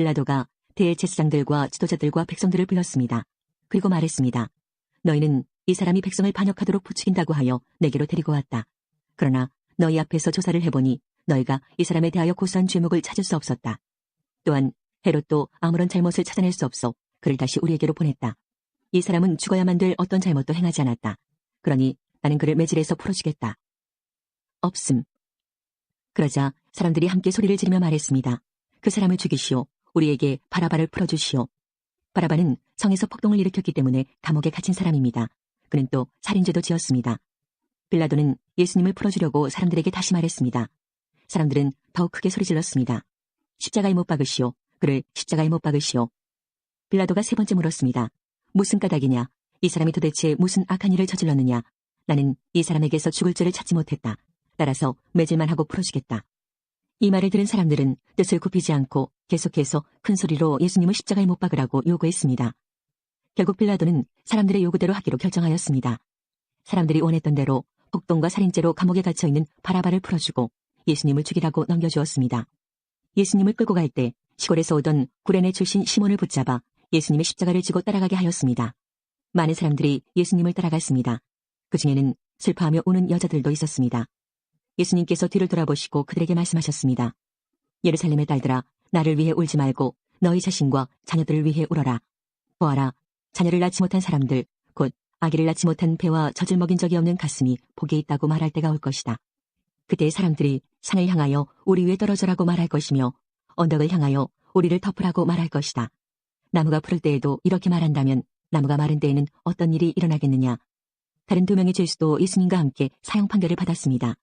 빌라도가 대제사장들과 지도자들과 백성들을 불렀습니다. 그리고 말했습니다. 너희는 이 사람이 백성을 반역하도록 부추긴다고 하여 내게로 데리고 왔다. 그러나 너희 앞에서 조사를 해보니 너희가 이 사람에 대하여 고소한 죄목을 찾을 수 없었다. 또한 헤롯도 아무런 잘못을 찾아낼 수 없어 그를 다시 우리에게로 보냈다. 이 사람은 죽어야만 될 어떤 잘못도 행하지 않았다. 그러니 나는 그를 매질해서 풀어주겠다. 없음. 그러자 사람들이 함께 소리를 지르며 말했습니다. 그 사람을 죽이시오. 우리에게 바라바를 풀어주시오. 바라바는 성에서 폭동을 일으켰기 때문에 감옥에 갇힌 사람입니다. 그는 또 살인죄도 지었습니다. 빌라도는 예수님을 풀어주려고 사람들에게 다시 말했습니다. 사람들은 더욱 크게 소리질렀습니다. 십자가에 못 박으시오. 그를 십자가에 못 박으시오. 빌라도가 세 번째 물었습니다. 무슨 까닭이냐? 이 사람이 도대체 무슨 악한 일을 저질렀느냐? 나는 이 사람에게서 죽을 죄를 찾지 못했다. 따라서 매질만 하고 풀어주겠다. 이 말을 들은 사람들은 뜻을 굽히지 않고 계속해서 큰 소리로 예수님을 십자가에 못 박으라고 요구했습니다. 결국 빌라도는 사람들의 요구대로 하기로 결정하였습니다. 사람들이 원했던 대로 폭동과 살인죄로 감옥에 갇혀있는 바라바를 풀어주고 예수님을 죽이라고 넘겨주었습니다. 예수님을 끌고 갈 때 시골에서 오던 구레네 출신 시몬을 붙잡아 예수님의 십자가를 지고 따라가게 하였습니다. 많은 사람들이 예수님을 따라갔습니다. 그 중에는 슬퍼하며 우는 여자들도 있었습니다. 예수님께서 뒤를 돌아보시고 그들에게 말씀하셨습니다. 예루살렘의 딸들아, 나를 위해 울지 말고 너희 자신과 자녀들을 위해 울어라. 보아라, 자녀를 낳지 못한 사람들, 곧 아기를 낳지 못한 배와 젖을 먹인 적이 없는 가슴이 복에 있다고 말할 때가 올 것이다. 그때 사람들이 산을 향하여 우리 위에 떨어져라고 말할 것이며 언덕을 향하여 우리를 덮으라고 말할 것이다. 나무가 푸를 때에도 이렇게 말한다면 나무가 마른 때에는 어떤 일이 일어나겠느냐. 다른 두 명의 죄수도 예수님과 함께 사형 판결을 받았습니다.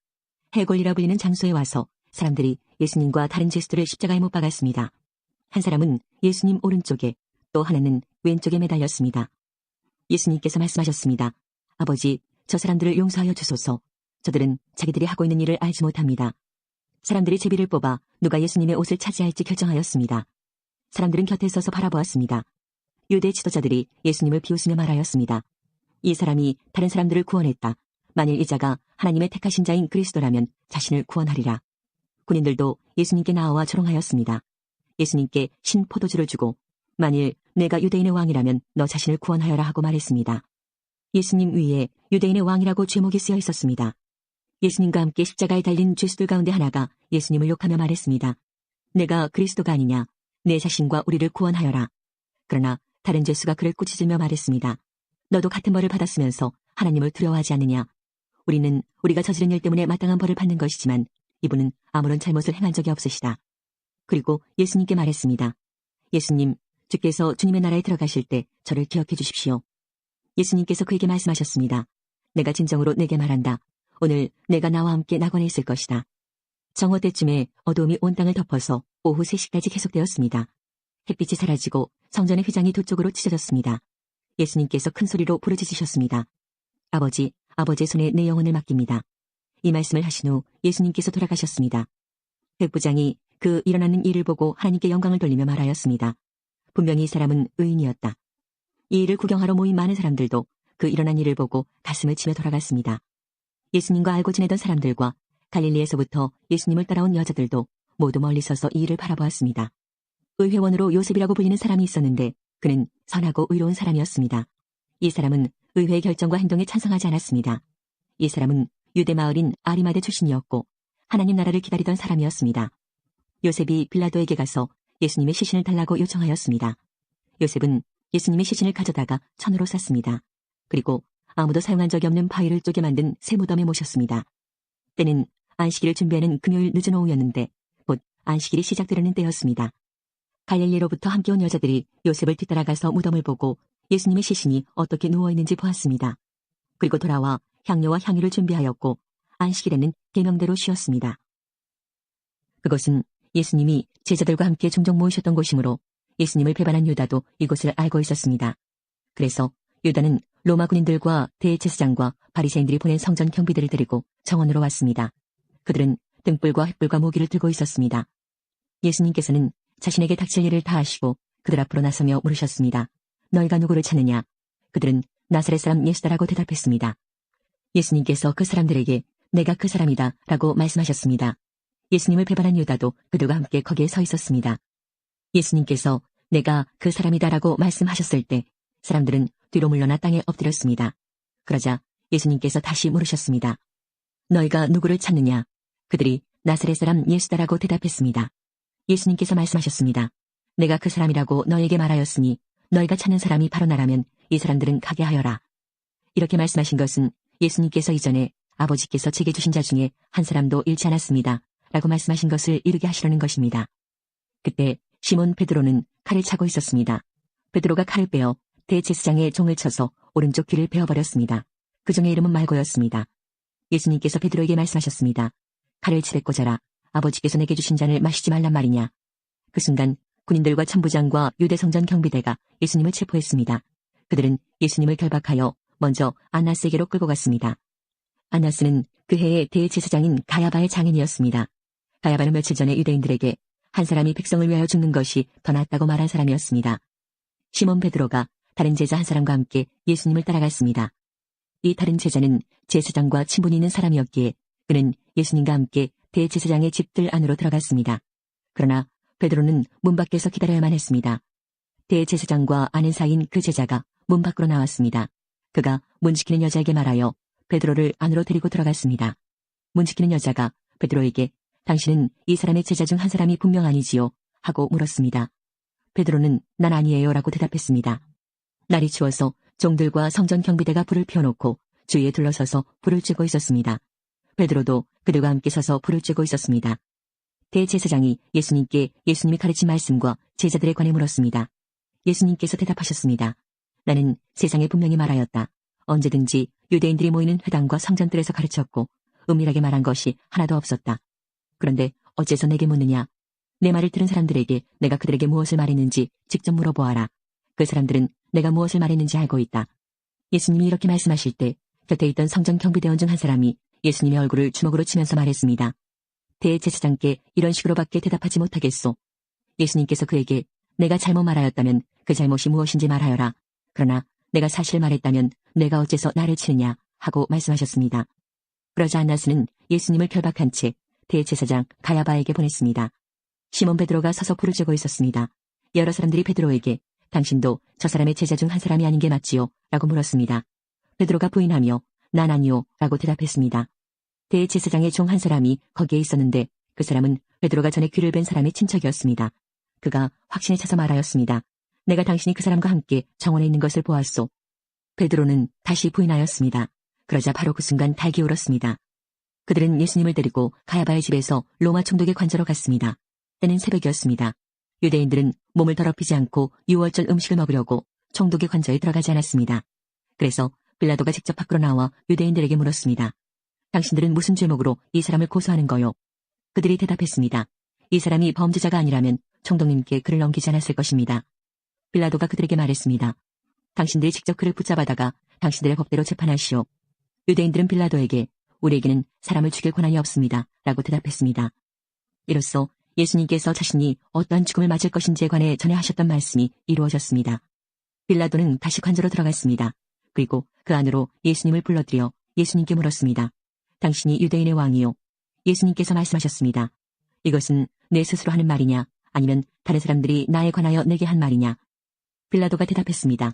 해골이라 불리는 장소에 와서 사람들이 예수님과 다른 죄수들을 십자가에 못 박았습니다. 한 사람은 예수님 오른쪽에 또 하나는 왼쪽에 매달렸습니다. 예수님께서 말씀하셨습니다. 아버지, 저 사람들을 용서하여 주소서. 저들은 자기들이 하고 있는 일을 알지 못합니다. 사람들이 제비를 뽑아 누가 예수님의 옷을 차지할지 결정하였습니다. 사람들은 곁에 서서 바라보았습니다. 유대 지도자들이 예수님을 비웃으며 말하였습니다. 이 사람이 다른 사람들을 구원했다. 만일 이 자가 하나님의 택하신 자인 그리스도라면 자신을 구원하리라. 군인들도 예수님께 나와 조롱하였습니다. 예수님께 신 포도주를 주고 만일 내가 유대인의 왕이라면 너 자신을 구원하여라 하고 말했습니다. 예수님 위에 유대인의 왕이라고 죄목이 쓰여 있었습니다. 예수님과 함께 십자가에 달린 죄수들 가운데 하나가 예수님을 욕하며 말했습니다. 내가 그리스도가 아니냐? 내 자신과 우리를 구원하여라. 그러나 다른 죄수가 그를 꾸짖으며 말했습니다. 너도 같은 벌을 받았으면서 하나님을 두려워하지 않느냐? 우리는 우리가 저지른 일 때문에 마땅한 벌을 받는 것이지만 이분은 아무런 잘못을 행한 적이 없으시다. 그리고 예수님께 말했습니다. 예수님, 주께서 주님의 나라에 들어가실 때 저를 기억해 주십시오. 예수님께서 그에게 말씀하셨습니다. 내가 진정으로 내게 말한다. 오늘 내가 나와 함께 낙원에 있을 것이다. 정오 때쯤에 어두움이 온 땅을 덮어서 오후 3시까지 계속되었습니다. 햇빛이 사라지고 성전의 휘장이 두 쪽으로 찢어졌습니다. 예수님께서 큰 소리로 부르짖으셨습니다. 아버지, 아버지의 손에 내 영혼을 맡깁니다. 이 말씀을 하신 후 예수님께서 돌아가셨습니다. 백부장이 그 일어나는 일을 보고 하나님께 영광을 돌리며 말하였습니다. 분명히 이 사람은 의인이었다. 이 일을 구경하러 모인 많은 사람들도 그 일어난 일을 보고 가슴을 치며 돌아갔습니다. 예수님과 알고 지내던 사람들과 갈릴리에서부터 예수님을 따라온 여자들도 모두 멀리 서서 이 일을 바라보았습니다. 의회원으로 요셉이라고 불리는 사람이 있었는데 그는 선하고 의로운 사람이었습니다. 이 사람은 의회의 결정과 행동에 찬성하지 않았습니다. 이 사람은 유대 마을인 아리마대 출신이었고 하나님 나라를 기다리던 사람이었습니다. 요셉이 빌라도에게 가서 예수님의 시신을 달라고 요청하였습니다. 요셉은 예수님의 시신을 가져다가 천으로 쌌습니다. 그리고 아무도 사용한 적이 없는 바위를 쪼개 만든 새 무덤에 모셨습니다. 때는 안식일을 준비하는 금요일 늦은 오후였는데 곧 안식일이 시작되려는 때였습니다. 갈릴리로부터 함께 온 여자들이 요셉을 뒤따라가서 무덤을 보고 예수님의 시신이 어떻게 누워있는지 보았습니다. 그리고 돌아와 향료와 향유를 준비하였고 안식일에는 계명대로 쉬었습니다. 그것은 예수님이 제자들과 함께 종종 모이셨던 곳이므로 예수님을 배반한 유다도 이곳을 알고 있었습니다. 그래서 유다는 로마 군인들과 대제사장과 바리새인들이 보낸 성전 경비들을 데리고 정원으로 왔습니다. 그들은 등불과 횃불과 무기를 들고 있었습니다. 예수님께서는 자신에게 닥칠 일을 다 하시고 그들 앞으로 나서며 물으셨습니다. 너희가 누구를 찾느냐? 그들은 나사렛 사람 예수다라고 대답했습니다. 예수님께서 그 사람들에게 내가 그 사람이다 라고 말씀하셨습니다. 예수님을 배반한 유다도 그들과 함께 거기에 서 있었습니다. 예수님께서 내가 그 사람이다라고 말씀하셨을 때 사람들은 뒤로 물러나 땅에 엎드렸습니다. 그러자 예수님께서 다시 물으셨습니다. 너희가 누구를 찾느냐? 그들이 나사렛 사람 예수다라고 대답했습니다. 예수님께서 말씀하셨습니다. 내가 그 사람이라고 너희에게 말하였으니 너희가 찾는 사람이 바로 나라면 이 사람들은 가게 하여라. 이렇게 말씀하신 것은 예수님께서 이전에 아버지께서 제게 주신 자 중에 한 사람도 잃지 않았습니다. 라고 말씀하신 것을 이루게 하시려는 것입니다. 그때 시몬 베드로는 칼을 차고 있었습니다. 베드로가 칼을 빼어 대제사장의 종을 쳐서 오른쪽 귀를 베어버렸습니다. 그 종의 이름은 말고였습니다. 예수님께서 베드로에게 말씀하셨습니다. 칼을 집에 꽂아라. 아버지께서 내게 주신 잔을 마시지 말란 말이냐. 그 순간 군인들과 천부장과 유대성전 경비대가 예수님을 체포했습니다. 그들은 예수님을 결박하여 먼저 안나스에게로 끌고 갔습니다. 안나스는 그 해의 대제사장인 가야바의 장인이었습니다. 가야바는 며칠 전에 유대인들에게 한 사람이 백성을 위하여 죽는 것이 더 낫다고 말한 사람이었습니다. 시몬 베드로가 다른 제자 한 사람과 함께 예수님을 따라갔습니다. 이 다른 제자는 제사장과 친분이 있는 사람이었기에 그는 예수님과 함께 대제사장의 집들 안으로 들어갔습니다. 그러나 베드로는 문 밖에서 기다려야만 했습니다. 대제사장과 아는 사이인 그 제자가 문 밖으로 나왔습니다. 그가 문 지키는 여자에게 말하여 베드로를 안으로 데리고 들어갔습니다. 문 지키는 여자가 베드로에게 당신은 이 사람의 제자 중 한 사람이 분명 아니지요? 하고 물었습니다. 베드로는 난 아니에요 라고 대답했습니다. 날이 추워서 종들과 성전 경비대가 불을 피워놓고 주위에 둘러서서 불을 쬐고 있었습니다. 베드로도 그들과 함께 서서 불을 쬐고 있었습니다. 대제사장이 예수님께 예수님이 가르친 말씀과 제자들에 관해 물었습니다. 예수님께서 대답하셨습니다. 나는 세상에 분명히 말하였다. 언제든지 유대인들이 모이는 회당과 성전들에서 가르쳤고 은밀하게 말한 것이 하나도 없었다. 그런데 어째서 내게 묻느냐? 내 말을 들은 사람들에게 내가 그들에게 무엇을 말했는지 직접 물어보아라. 그 사람들은 내가 무엇을 말했는지 알고 있다. 예수님이 이렇게 말씀하실 때 곁에 있던 성전 경비대원 중 한 사람이 예수님의 얼굴을 주먹으로 치면서 말했습니다. 대제사장께 이런 식으로밖에 대답하지 못하겠소. 예수님께서 그에게 내가 잘못 말하였다면 그 잘못이 무엇인지 말하여라. 그러나 내가 사실을 말했다면 내가 어째서 나를 치느냐 하고 말씀하셨습니다. 그러자 안나스는 예수님을 결박한 채 대제사장 가야바에게 보냈습니다. 시몬 베드로가 서서 불을 쬐고 있었습니다. 여러 사람들이 베드로에게 당신도 저 사람의 제자 중 한 사람이 아닌 게 맞지요? 라고 물었습니다. 베드로가 부인하며 난 아니요 라고 대답했습니다. 대제사장의 종 한 사람이 거기에 있었는데 그 사람은 베드로가 전에 귀를 벤 사람의 친척이었습니다. 그가 확신에 차서 말하였습니다. 내가 당신이 그 사람과 함께 정원에 있는 것을 보았소. 베드로는 다시 부인하였습니다. 그러자 바로 그 순간 닭이 울었습니다. 그들은 예수님을 데리고 가야바의 집에서 로마 총독의 관저로 갔습니다. 때는 새벽이었습니다. 유대인들은 몸을 더럽히지 않고 유월절 음식을 먹으려고 총독의 관저에 들어가지 않았습니다. 그래서 빌라도가 직접 밖으로 나와 유대인들에게 물었습니다. 당신들은 무슨 죄목으로 이 사람을 고소하는 거요? 그들이 대답했습니다. 이 사람이 범죄자가 아니라면 총독님께 그를 넘기지 않았을 것입니다. 빌라도가 그들에게 말했습니다. 당신들이 직접 그를 붙잡아다가 당신들의 법대로 재판하시오. 유대인들은 빌라도에게 우리에게는 사람을 죽일 권한이 없습니다. 라고 대답했습니다. 이로써 예수님께서 자신이 어떠한 죽음을 맞을 것인지에 관해 전에 하셨던 말씀이 이루어졌습니다. 빌라도는 다시 관저로 들어갔습니다. 그리고 그 안으로 예수님을 불러들여 예수님께 물었습니다. 당신이 유대인의 왕이요? 예수님께서 말씀하셨습니다. 이것은 내 스스로 하는 말이냐 아니면 다른 사람들이 나에 관하여 내게 한 말이냐? 빌라도가 대답했습니다.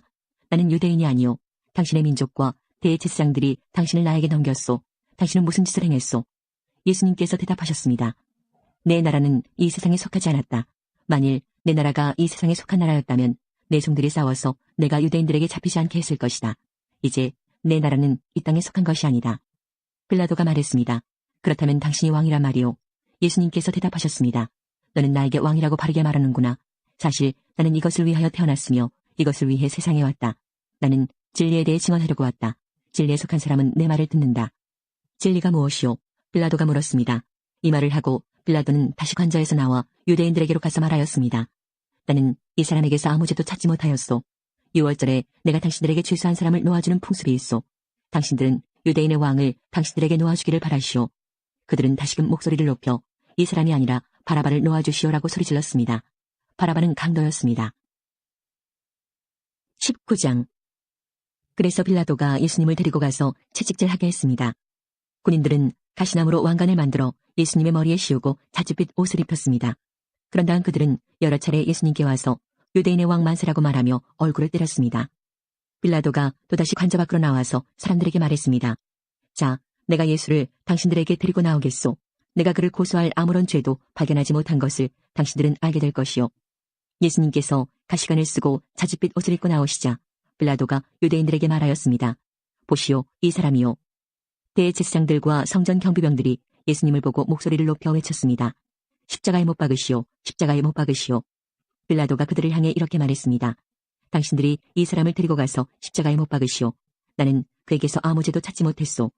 나는 유대인이 아니요. 당신의 민족과 대제사장들이 당신을 나에게 넘겼소. 당신은 무슨 짓을 행했소? 예수님께서 대답하셨습니다. 내 나라는 이 세상에 속하지 않았다. 만일 내 나라가 이 세상에 속한 나라였다면 내 종들이 싸워서 내가 유대인들에게 잡히지 않게 했을 것이다. 이제 내 나라는 이 땅에 속한 것이 아니다. 빌라도가 말했습니다. 그렇다면 당신이 왕이란 말이오. 예수님께서 대답하셨습니다. 너는 나에게 왕이라고 바르게 말하는구나. 사실 나는 이것을 위하여 태어났으며 이것을 위해 세상에 왔다. 나는 진리에 대해 증언하려고 왔다. 진리에 속한 사람은 내 말을 듣는다. 진리가 무엇이오? 빌라도가 물었습니다. 이 말을 하고 빌라도는 다시 관저에서 나와 유대인들에게로 가서 말하였습니다. 나는 이 사람에게서 아무 죄도 찾지 못하였소. 유월절에 내가 당신들에게 죄수한 사람을 놓아주는 풍습이 있소. 당신들은 유대인의 왕을 당신들에게 놓아주기를 바라시오. 그들은 다시금 목소리를 높여 이 사람이 아니라 바라바를 놓아주시오라고 소리질렀습니다. 바라바는 강도였습니다. 19장. 그래서 빌라도가 예수님을 데리고 가서 채찍질하게 했습니다. 군인들은 가시나무로 왕관을 만들어 예수님의 머리에 씌우고 자줏빛 옷을 입혔습니다. 그런 다음 그들은 여러 차례 예수님께 와서 유대인의 왕 만세라고 말하며 얼굴을 때렸습니다. 빌라도가 또다시 관저 밖으로 나와서 사람들에게 말했습니다. 자, 내가 예수를 당신들에게 데리고 나오겠소. 내가 그를 고소할 아무런 죄도 발견하지 못한 것을 당신들은 알게 될 것이요. 예수님께서 가시관을 쓰고 자줏빛 옷을 입고 나오시자 빌라도가 유대인들에게 말하였습니다. 보시오, 이 사람이요. 대제사장들과 성전 경비병들이 예수님을 보고 목소리를 높여 외쳤습니다. 십자가에 못 박으시오, 십자가에 못 박으시오. 빌라도가 그들을 향해 이렇게 말했습니다. 당신들이 이 사람을 데리고 가서 십자가에 못 박으시오. 나는 그에게서 아무 죄도 찾지 못했소.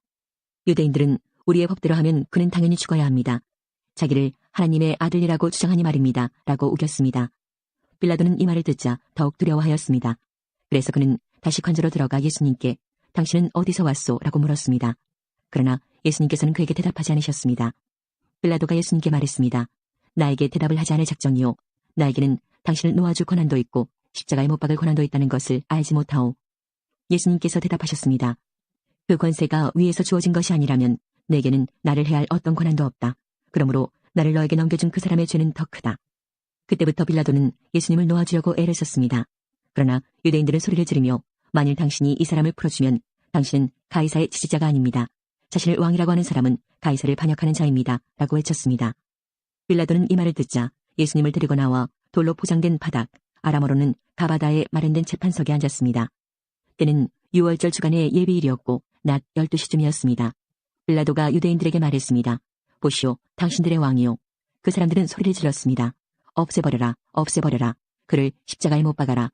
유대인들은 우리의 법대로 하면 그는 당연히 죽어야 합니다. 자기를 하나님의 아들이라고 주장하니 말입니다. 라고 우겼습니다. 빌라도는 이 말을 듣자 더욱 두려워하였습니다. 그래서 그는 다시 관저로 들어가 예수님께 당신은 어디서 왔소? 라고 물었습니다. 그러나 예수님께서는 그에게 대답하지 않으셨습니다. 빌라도가 예수님께 말했습니다. 나에게 대답을 하지 않을 작정이요. 나에게는 당신을 놓아줄 권한도 있고 십자가에 못 박을 권한도 있다는 것을 알지 못하오. 예수님께서 대답하셨습니다. 그 권세가 위에서 주어진 것이 아니라면 내게는 나를 해할 어떤 권한도 없다. 그러므로 나를 너에게 넘겨준 그 사람의 죄는 더 크다. 그때부터 빌라도는 예수님을 놓아주려고 애를 썼습니다. 그러나 유대인들은 소리를 지르며 만일 당신이 이 사람을 풀어주면 당신은 가이사의 지지자가 아닙니다. 자신을 왕이라고 하는 사람은 가이사를 반역하는 자입니다. 라고 외쳤습니다. 빌라도는 이 말을 듣자 예수님을 데리고 나와 돌로 포장된 바닥, 아람어로는 가바다에 마련된 재판석에 앉았습니다. 때는 6월절 주간의 예비일이었고 낮 12시쯤이었습니다. 빌라도가 유대인들에게 말했습니다. 보시오, 당신들의 왕이요. 그 사람들은 소리를 질렀습니다. 없애버려라, 없애버려라. 그를 십자가에 못 박아라.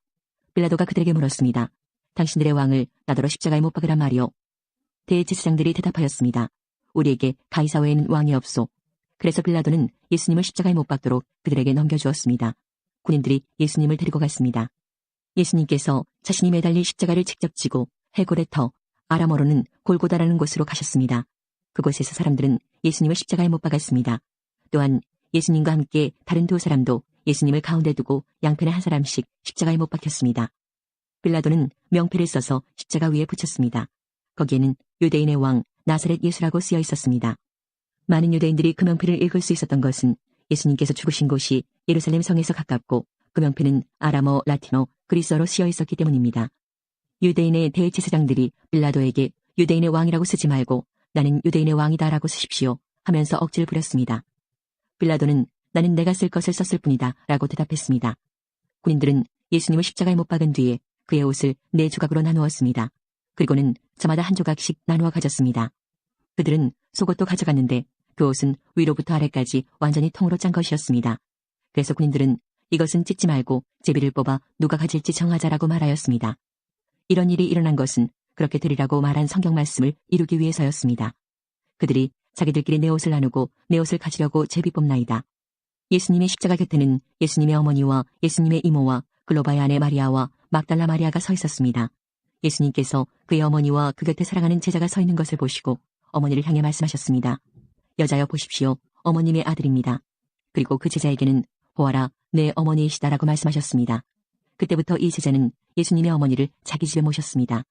빌라도가 그들에게 물었습니다. 당신들의 왕을 나더러 십자가에 못 박으란 말이요. 대제사장들이 대답하였습니다. 우리에게 가이사 외에는 왕이 없소. 그래서 빌라도는 예수님을 십자가에 못 박도록 그들에게 넘겨주었습니다. 군인들이 예수님을 데리고 갔습니다. 예수님께서 자신이 매달릴 십자가를 직접 지고 해골의 터, 아람어로는 골고다라는 곳으로 가셨습니다. 그곳에서 사람들은 예수님을 십자가에 못 박았습니다. 또한 예수님과 함께 다른 두 사람도 예수님을 가운데 두고 양편에 한 사람씩 십자가에 못 박혔습니다. 빌라도는 명패를 써서 십자가 위에 붙였습니다. 거기에는 유대인의 왕 나사렛 예수라고 쓰여 있었습니다. 많은 유대인들이 그 명패를 읽을 수 있었던 것은 예수님께서 죽으신 곳이 예루살렘 성에서 가깝고 그 명패는 아람어, 라틴어, 그리스어로 쓰여 있었기 때문입니다. 유대인의 대제사장들이 빌라도에게 유대인의 왕이라고 쓰지 말고 나는 유대인의 왕이다라고 쓰십시오 하면서 억지를 부렸습니다. 빌라도는 나는 내가 쓸 것을 썼을 뿐이다 라고 대답했습니다. 군인들은 예수님을 십자가에 못 박은 뒤에 그의 옷을 4조각으로 나누었습니다. 그리고는 저마다 한 조각씩 나누어 가졌습니다. 그들은 속옷도 가져갔는데 그 옷은 위로부터 아래까지 완전히 통으로 짠 것이었습니다. 그래서 군인들은 이것은 찢지 말고 제비를 뽑아 누가 가질지 정하자라고 말하였습니다. 이런 일이 일어난 것은 그렇게 되리라고 말한 성경 말씀을 이루기 위해서였습니다. 그들이 자기들끼리 내 옷을 나누고 내 옷을 가지려고 제비 뽑나이다. 예수님의 십자가 곁에는 예수님의 어머니와 예수님의 이모와 글로바의 아내 마리아와 막달라 마리아가 서 있었습니다. 예수님께서 그의 어머니와 그 곁에 사랑하는 제자가 서 있는 것을 보시고 어머니를 향해 말씀하셨습니다. 여자여 보십시오. 어머님의 아들입니다. 그리고 그 제자에게는 보아라 내 어머니이시다라고 말씀하셨습니다. 그때부터 이 제자는 예수님의 어머니를 자기 집에 모셨습니다.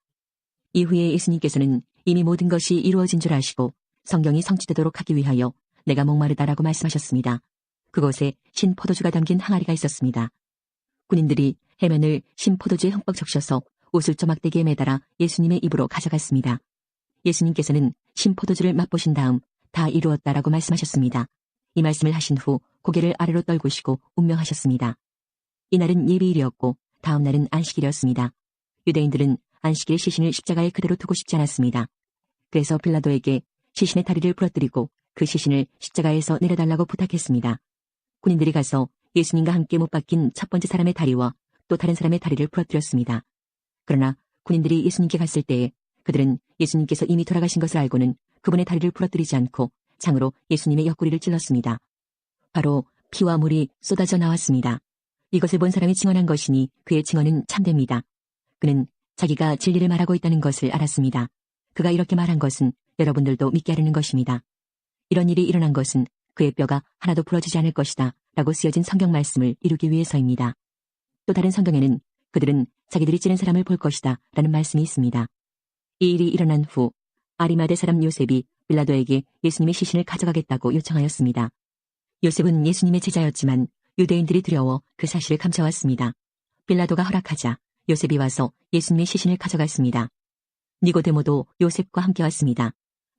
이후에 예수님께서는 이미 모든 것이 이루어진 줄 아시고 성경이 성취되도록 하기 위하여 내가 목마르다라고 말씀하셨습니다. 그곳에 신포도주가 담긴 항아리가 있었습니다. 군인들이 해면을 신포도주에 흠뻑 적셔서 옷을 조막대기에 매달아 예수님의 입으로 가져갔습니다. 예수님께서는 신포도주를 맛보신 다음 다 이루었다라고 말씀하셨습니다. 이 말씀을 하신 후 고개를 아래로 떨구시고 운명하셨습니다. 이날은 예비일이었고 다음 날은 안식일이었습니다. 유대인들은 안식일 시신을 십자가에 그대로 두고 싶지 않았습니다. 그래서 빌라도에게 시신의 다리를 부러뜨리고 그 시신을 십자가에서 내려달라고 부탁했습니다. 군인들이 가서 예수님과 함께 못 박힌 첫 번째 사람의 다리와 또 다른 사람의 다리를 부러뜨렸습니다. 그러나 군인들이 예수님께 갔을 때에 그들은 예수님께서 이미 돌아가신 것을 알고는 그분의 다리를 부러뜨리지 않고 창으로 예수님의 옆구리를 찔렀습니다. 바로 피와 물이 쏟아져 나왔습니다. 이것을 본 사람이 증언한 것이니 그의 증언은 참됩니다. 그는 자기가 진리를 말하고 있다는 것을 알았습니다. 그가 이렇게 말한 것은 여러분들도 믿게 하려는 것입니다. 이런 일이 일어난 것은 그의 뼈가 하나도 부러지지 않을 것이다 라고 쓰여진 성경 말씀을 이루기 위해서입니다. 또 다른 성경에는 그들은 자기들이 찌른 사람을 볼 것이다 라는 말씀이 있습니다. 이 일이 일어난 후 아리마대 사람 요셉이 빌라도에게 예수님의 시신을 가져가겠다고 요청하였습니다. 요셉은 예수님의 제자였지만 유대인들이 두려워 그 사실을 감춰왔습니다. 빌라도가 허락하자 요셉이 와서 예수님의 시신을 가져갔습니다. 니고데모도 요셉과 함께 왔습니다.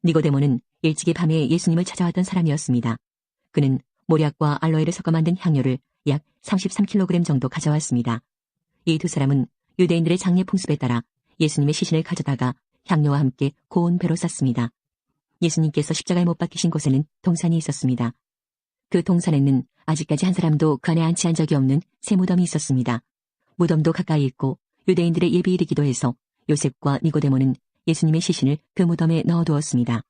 니고데모는 일찍이 밤에 예수님을 찾아왔던 사람이었습니다. 그는 모략과 알로에를 섞어 만든 향료를 약 33kg 정도 가져왔습니다. 이 두 사람은 유대인들의 장례 풍습에 따라 예수님의 시신을 가져다가 향료와 함께 고운 배로 쌌습니다. 예수님께서 십자가에 못 박히신 곳에는 동산이 있었습니다. 그 동산에는 아직까지 한 사람도 그 안에 안치한 적이 없는 새 무덤이 있었습니다. 무덤도 가까이 있고 유대인들의 예비일이기도 해서 요셉과 니고데모는 예수님의 시신을 그 무덤에 넣어두었습니다.